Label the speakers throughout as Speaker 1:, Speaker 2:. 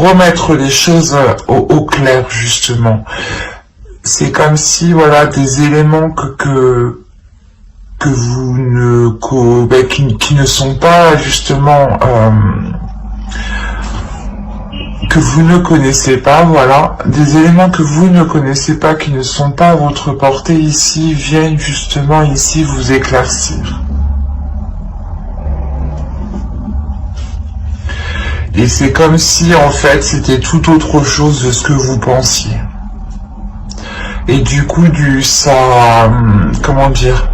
Speaker 1: remettre les choses au clair, justement. C'est comme si, voilà, des éléments que vous ne, qui ne sont pas, justement, que vous ne connaissez pas, voilà, des éléments que vous ne connaissez pas, qui ne sont pas à votre portée ici, viennent justement ici vous éclaircir. Et c'est comme si, en fait, c'était tout autre chose de ce que vous pensiez. Et du coup, ça, comment dire,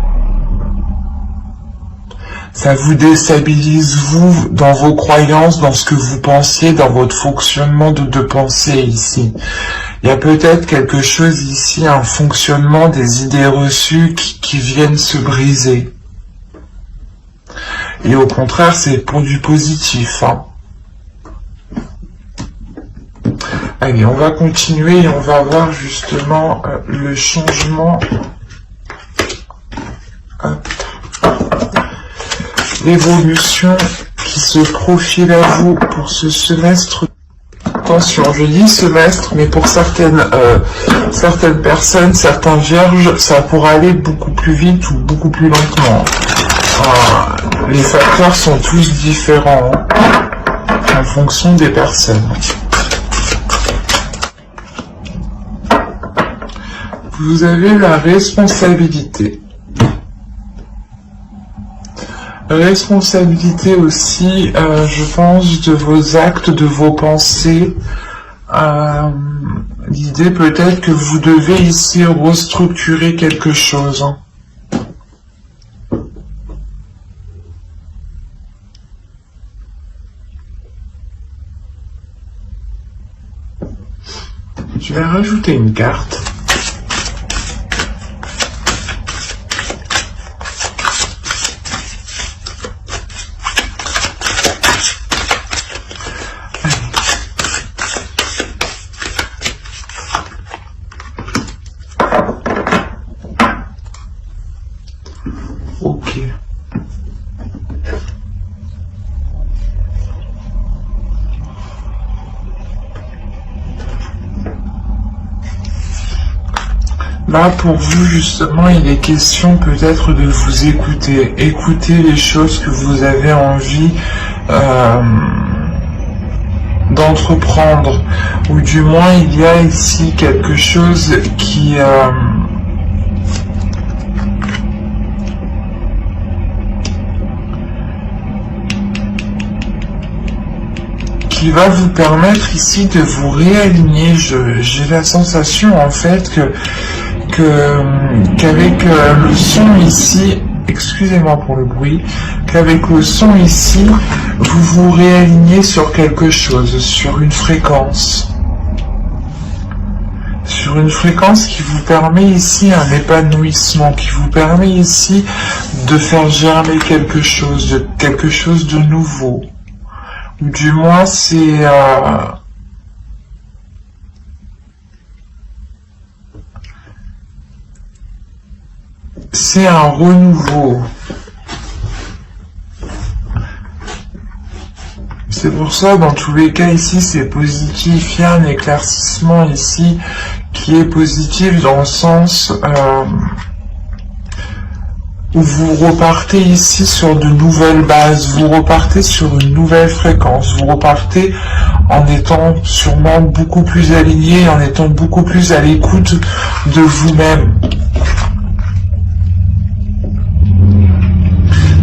Speaker 1: ça vous déstabilise, vous, dans vos croyances, dans ce que vous pensiez, dans votre fonctionnement de pensée ici. Il y a peut-être quelque chose ici, un fonctionnement des idées reçues qui viennent se briser. Et au contraire, c'est pour du positif, hein. Allez, on va continuer et on va voir justement le changement. L'évolution qui se profile à vous pour ce semestre. Attention, je dis semestre, mais pour certaines personnes, certains vierges, ça pourra aller beaucoup plus vite ou beaucoup plus lentement. Les facteurs sont tous différents en fonction des personnes. Vous avez la responsabilité. Responsabilité aussi, je pense, de vos actes, de vos pensées. L'idée peut-être que vous devez ici restructurer quelque chose. Je vais rajouter une carte. Là, pour vous, justement, il est question peut-être de vous écouter. Écouter les choses que vous avez envie d'entreprendre. Ou du moins, il y a ici quelque chose qui va vous permettre ici de vous réaligner. J'ai la sensation, en fait, qu'avec le son ici, excusez-moi pour le bruit, qu'avec le son ici, vous vous réalignez sur quelque chose, sur une fréquence. Sur une fréquence qui vous permet ici un épanouissement, qui vous permet ici de faire germer quelque chose de nouveau. Ou du moins, c'est un renouveau. C'est pour ça, dans tous les cas ici, c'est positif. Il y a un éclaircissement ici qui est positif dans le sens où vous repartez ici sur de nouvelles bases, vous repartez sur une nouvelle fréquence, vous repartez en étant sûrement beaucoup plus aligné, en étant beaucoup plus à l'écoute de vous-même.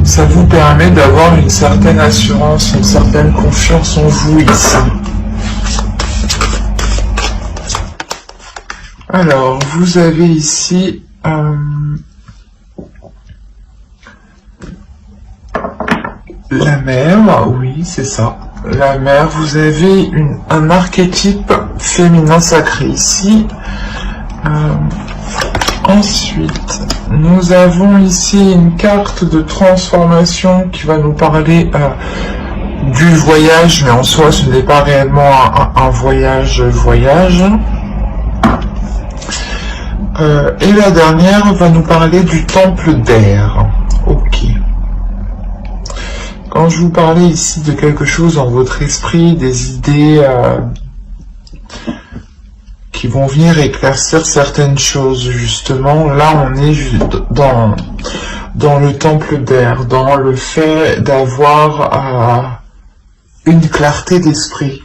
Speaker 1: Ça vous permet d'avoir une certaine assurance, une certaine confiance en vous ici. Alors, vous avez ici la mer, oui, c'est ça. La mer, vous avez un archétype féminin sacré ici. Ensuite, nous avons ici une carte de transformation qui va nous parler du voyage, mais en soi, ce n'est pas réellement un voyage. Et la dernière va nous parler du temple d'air. Ok. Quand je vous parlais ici de quelque chose dans votre esprit, des idées qui vont venir éclaircir certaines choses, justement, là on est dans le temple d'air, dans le fait d'avoir une clarté d'esprit.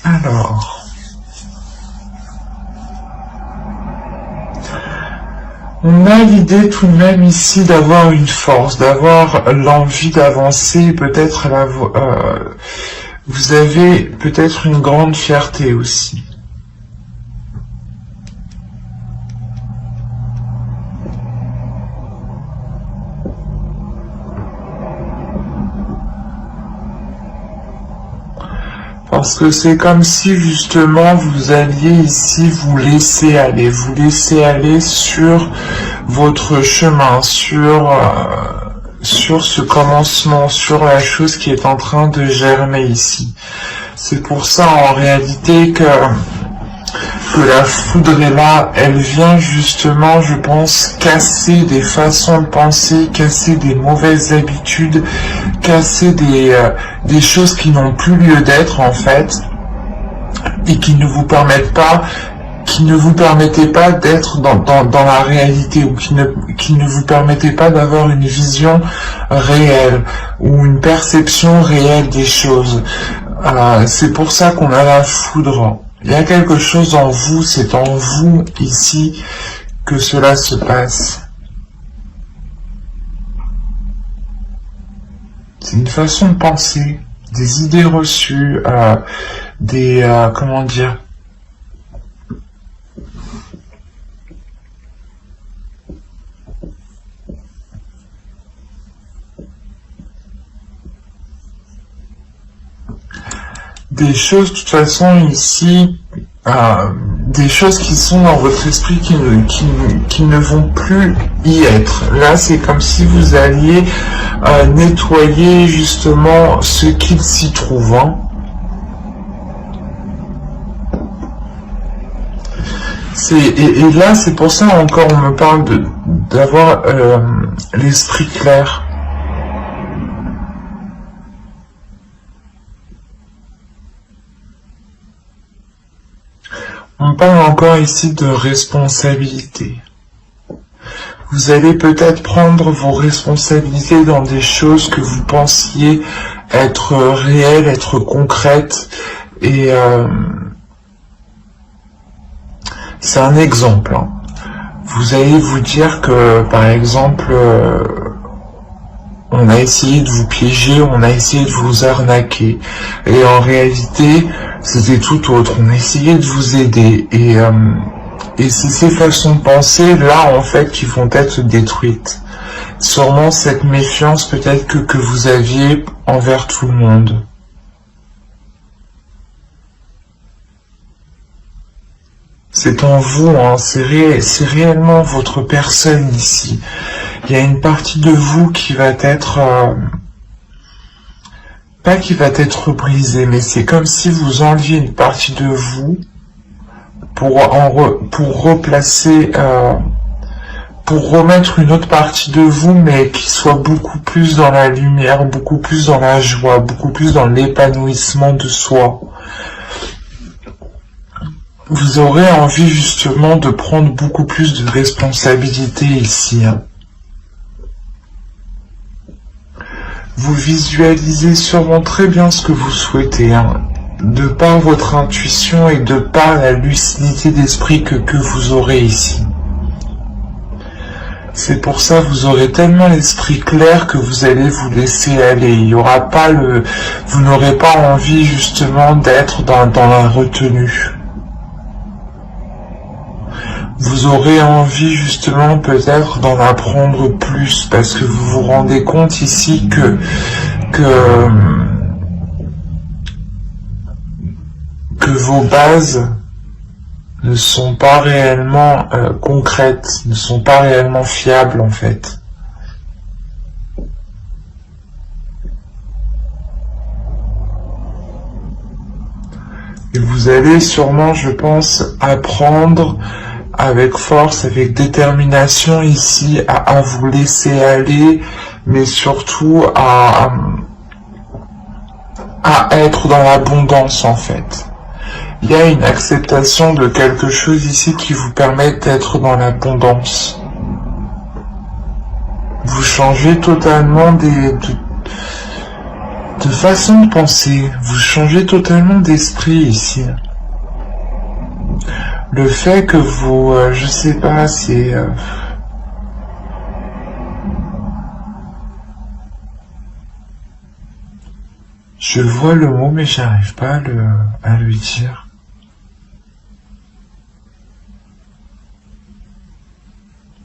Speaker 1: Alors, on a l'idée tout de même ici d'avoir une force, d'avoir l'envie d'avancer, peut-être vous avez peut-être une grande fierté aussi. Parce que c'est comme si justement vous alliez ici vous laisser aller sur votre chemin, sur ce commencement, sur la chose qui est en train de germer ici. C'est pour ça en réalité que la foudre est là, elle vient justement, je pense, casser des façons de penser, casser des mauvaises habitudes, casser des choses qui n'ont plus lieu d'être en fait, et qui ne vous permettaient pas d'être dans la réalité, ou qui ne vous permettaient pas d'avoir une vision réelle, ou une perception réelle des choses. C'est pour ça qu'on a la foudre. Il y a quelque chose en vous, c'est en vous ici que cela se passe. C'est une façon de penser, des idées reçues, comment dire, des choses de toute façon ici, des choses qui sont dans votre esprit qui ne vont plus y être. Là, c'est comme si vous alliez nettoyer justement ce qu'il s'y trouve. Hein. Et là, c'est pour ça encore on me parle d'avoir l'esprit clair. On parle encore ici de responsabilité. Vous allez peut-être prendre vos responsabilités dans des choses que vous pensiez être réelles, être concrètes. Et c'est un exemple. Hein. Vous allez vous dire que, par exemple, on a essayé de vous piéger, on a essayé de vous arnaquer. Et en réalité, c'était tout autre. On a essayé de vous aider. Et c'est ces façons de penser, là, en fait, qui vont être détruites. Sûrement cette méfiance, peut-être, que vous aviez envers tout le monde. C'est en vous, hein, c'est réellement votre personne ici. Il y a une partie de vous qui va être... pas qui va être brisée, mais c'est comme si vous enleviez une partie de vous pour replacer... pour remettre une autre partie de vous, mais qui soit beaucoup plus dans la lumière, beaucoup plus dans la joie, beaucoup plus dans l'épanouissement de soi. Vous aurez envie justement de prendre beaucoup plus de responsabilités ici. Hein. Vous visualisez sûrement très bien ce que vous souhaitez, hein, de par votre intuition et de par la lucidité d'esprit que vous aurez ici. C'est pour ça que vous aurez tellement l'esprit clair que vous allez vous laisser aller. Il y aura pas vous n'aurez pas envie justement d'être dans la retenue. Vous aurez envie justement peut-être d'en apprendre plus parce que vous vous rendez compte ici que vos bases ne sont pas réellement concrètes, ne sont pas réellement fiables en fait. Et vous allez sûrement, je pense, apprendre avec force, avec détermination ici, à vous laisser aller, mais surtout à être dans l'abondance en fait. Il y a une acceptation de quelque chose ici qui vous permet d'être dans l'abondance. Vous changez totalement de façon de penser, vous changez totalement d'esprit ici. Le fait que vous, je sais pas, c'est... je vois le mot, mais j'arrive pas à le dire.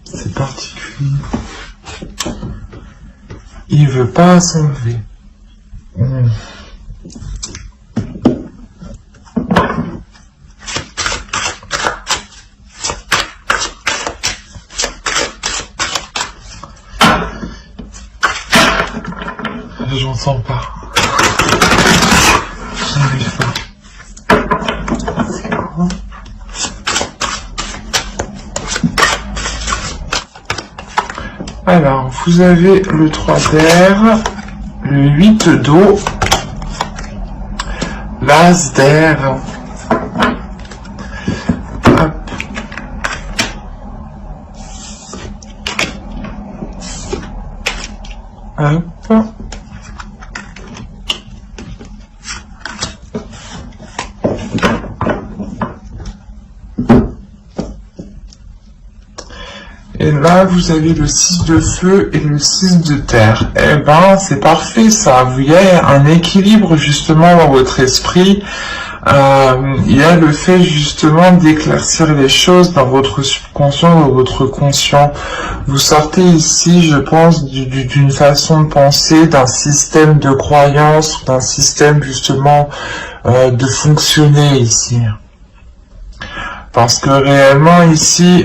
Speaker 1: C'est particulier. Il veut pas s'enlever. J'entends pas. J'arrive pas. C'est quoi? Alors, vous avez le 3 d'air, le 8 d'eau, l'as d'air. Hop. Hop. Et là, vous avez le 6 de feu et le 6 de terre. Eh ben, c'est parfait ça. Vous y a un équilibre justement dans votre esprit. Il y a le fait justement d'éclaircir les choses dans votre subconscient, dans votre conscient. Vous sortez ici, je pense, d'une façon de penser, d'un système de croyance, d'un système justement de fonctionner ici. Parce que réellement ici,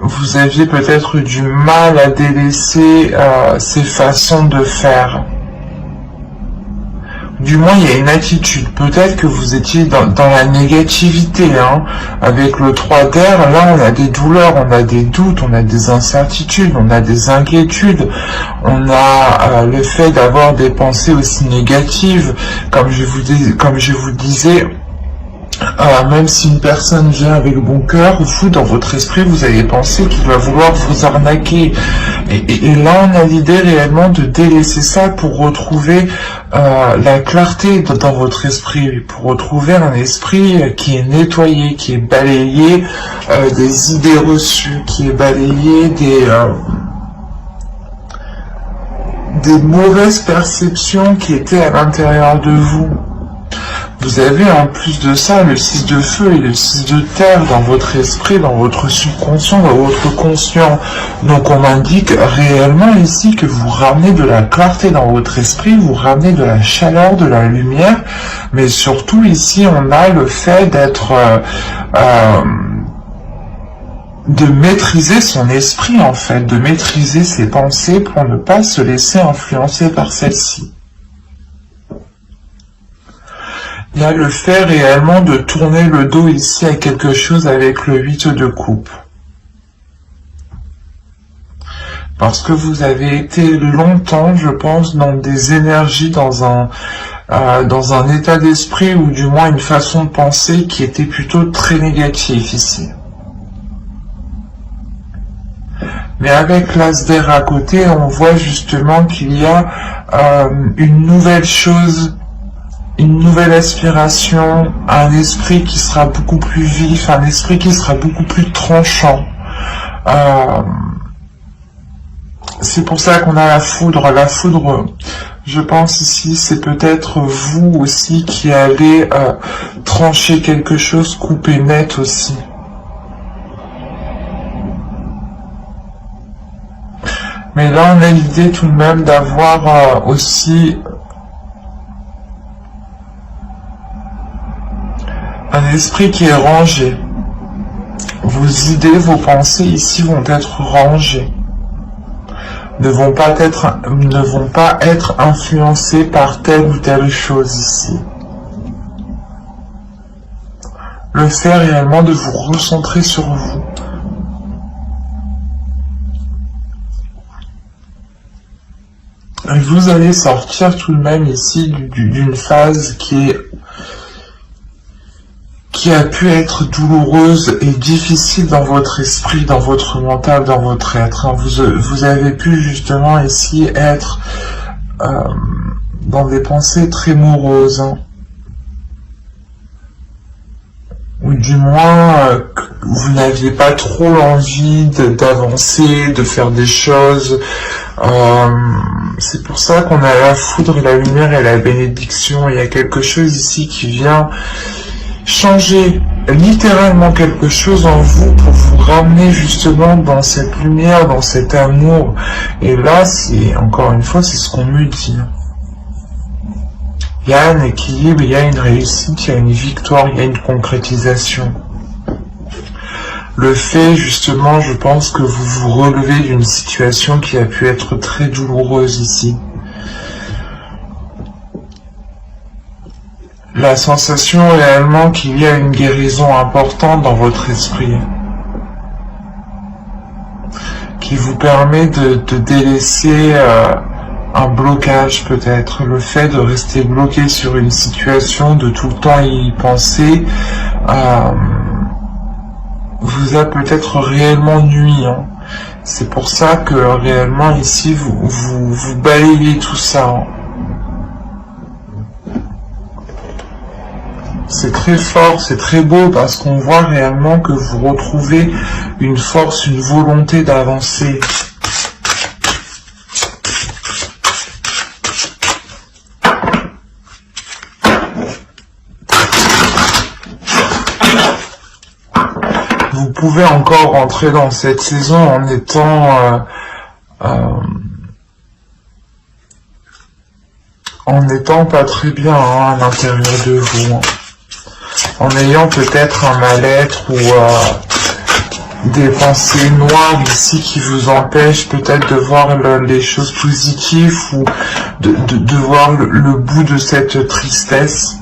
Speaker 1: vous aviez peut-être du mal à délaisser ces façons de faire. Du moins, il y a une attitude. Peut-être que vous étiez dans la négativité. Hein. Avec le 3 d'air, là, on a des douleurs, on a des doutes, on a des incertitudes, on a des inquiétudes. On a le fait d'avoir des pensées aussi négatives. Comme je vous disais, même si une personne vient avec bon cœur, vous, dans votre esprit, vous allez penser qu'il va vouloir vous arnaquer. Et là, on a l'idée réellement de délaisser ça pour retrouver la clarté dans votre esprit, pour retrouver un esprit qui est nettoyé, qui est balayé des idées reçues, qui est balayé des mauvaises perceptions qui étaient à l'intérieur de vous. Vous avez en plus de ça le 6 de feu et le 6 de terre dans votre esprit, dans votre subconscient, dans votre conscient. Donc on indique réellement ici que vous ramenez de la clarté dans votre esprit, vous ramenez de la chaleur, de la lumière, mais surtout ici on a le fait d'être... de maîtriser son esprit en fait, de maîtriser ses pensées pour ne pas se laisser influencer par celles-ci. Il y a le fait réellement de tourner le dos ici à quelque chose avec le 8 de coupe. Parce que vous avez été longtemps, je pense, dans des énergies, dans un état d'esprit ou du moins une façon de penser qui était plutôt très négative ici. Mais avec l'as d'air à côté, on voit justement qu'il y a une nouvelle chose, une nouvelle aspiration, un esprit qui sera beaucoup plus vif, un esprit qui sera beaucoup plus tranchant. C'est pour ça qu'on a la foudre. La foudre, je pense ici, c'est peut-être vous aussi qui allez trancher quelque chose, couper net aussi. Mais là, on a l'idée tout de même d'avoir aussi un esprit qui est rangé. Vos idées, vos pensées ici vont être rangées. Ne vont pas être influencées par telle ou telle chose ici. Le fait réellement de vous recentrer sur vous, Vous allez sortir tout de même ici d'une phase qui a pu être douloureuse et difficile dans votre esprit, dans votre mental, dans votre être. Hein. Vous avez pu justement ici être dans des pensées très moroses. Hein. Ou du moins, vous n'aviez pas trop envie d'avancer, de faire des choses. C'est pour ça qu'on a la foudre, la lumière et la bénédiction. Il y a quelque chose ici qui vient changer littéralement quelque chose en vous pour vous ramener justement dans cette lumière, dans cet amour. Et là, c'est encore une fois, c'est ce qu'on me dit. Il y a un équilibre, il y a une réussite, il y a une victoire, il y a une concrétisation. Le fait, justement, je pense que vous vous relevez d'une situation qui a pu être très douloureuse ici. La sensation réellement qu'il y a une guérison importante dans votre esprit, qui vous permet de délaisser un blocage peut-être, le fait de rester bloqué sur une situation, de tout le temps y penser, vous a peut-être réellement nui. Hein. C'est pour ça que réellement ici vous balayez tout ça. Hein. C'est très fort, c'est très beau parce qu'on voit réellement que vous retrouvez une force, une volonté d'avancer. Vous pouvez encore rentrer dans cette saison en étant pas très bien hein, à l'intérieur de vous, hein. En ayant peut-être un mal-être ou des pensées noires ici qui vous empêchent peut-être de voir les choses positives ou de voir le bout de cette tristesse.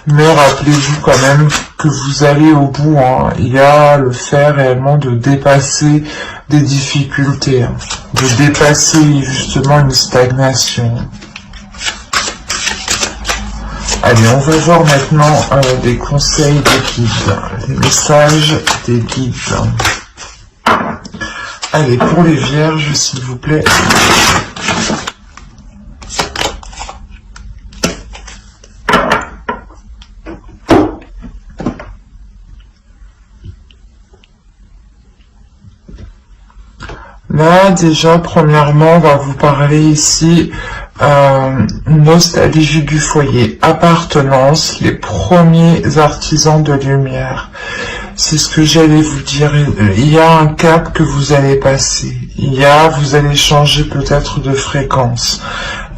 Speaker 1: Mais rappelez-vous quand même que vous allez au bout. Hein. Il y a le fait réellement de dépasser des difficultés, hein. De dépasser justement une stagnation. Allez, on va voir maintenant des conseils des guides, les messages des guides. Allez, pour les vierges, s'il vous plaît. Là, déjà, premièrement, on va vous parler ici nostalgie du foyer, appartenance, les premiers artisans de lumière. C'est ce que j'allais vous dire. Il y a un cap que vous allez passer. Vous allez changer peut-être de fréquence.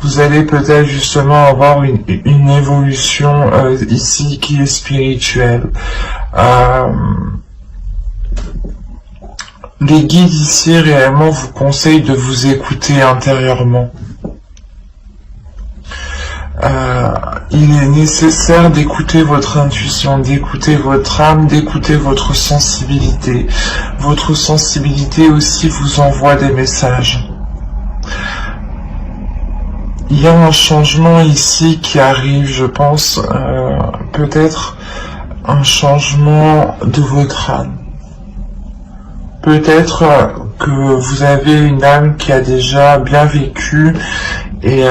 Speaker 1: Vous allez peut-être justement avoir une évolution ici qui est spirituelle. Les guides ici réellement vous conseillent de vous écouter intérieurement. Il est nécessaire d'écouter votre intuition, d'écouter votre âme, d'écouter votre sensibilité. Votre sensibilité aussi vous envoie des messages. Il y a un changement ici qui arrive, je pense, peut-être un changement de votre âme. Peut-être que vous avez une âme qui a déjà bien vécu et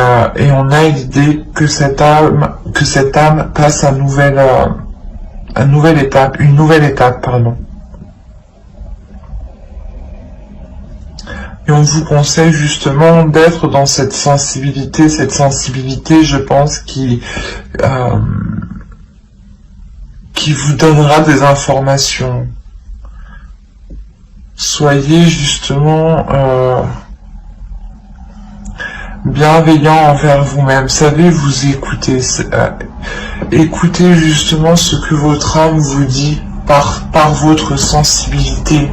Speaker 1: on a l'idée que cette âme passe à une nouvelle étape, pardon. Et on vous conseille justement d'être dans cette sensibilité, je pense, qui vous donnera des informations. Soyez justement bienveillant envers vous-même. Savez vous écouter. Écoutez justement ce que votre âme vous dit par votre sensibilité.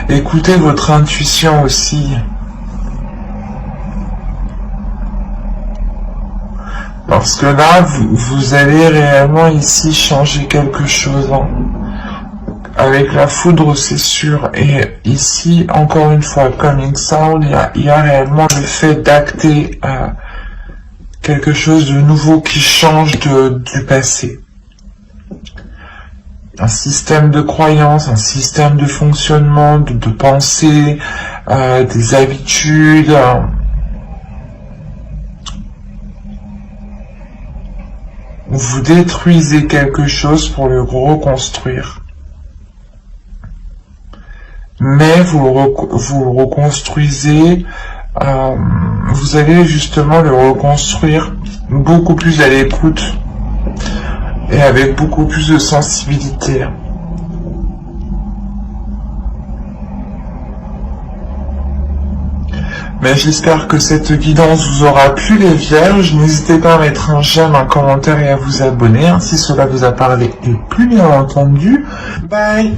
Speaker 1: Écoutez votre intuition aussi. Parce que là, vous allez réellement ici changer quelque chose. Hein. Avec la foudre, c'est sûr. Et ici, encore une fois, coming sound, il y a réellement le fait d'acter quelque chose de nouveau qui change du passé. Un système de croyance, un système de fonctionnement, de pensée, des habitudes. Vous détruisez quelque chose pour le reconstruire. Mais vous le reconstruisez, vous allez justement le reconstruire beaucoup plus à l'écoute et avec beaucoup plus de sensibilité. Mais j'espère que cette guidance vous aura plu les vierges. N'hésitez pas à mettre un j'aime, un commentaire et à vous abonner si cela vous a parlé et plus bien entendu. Bye!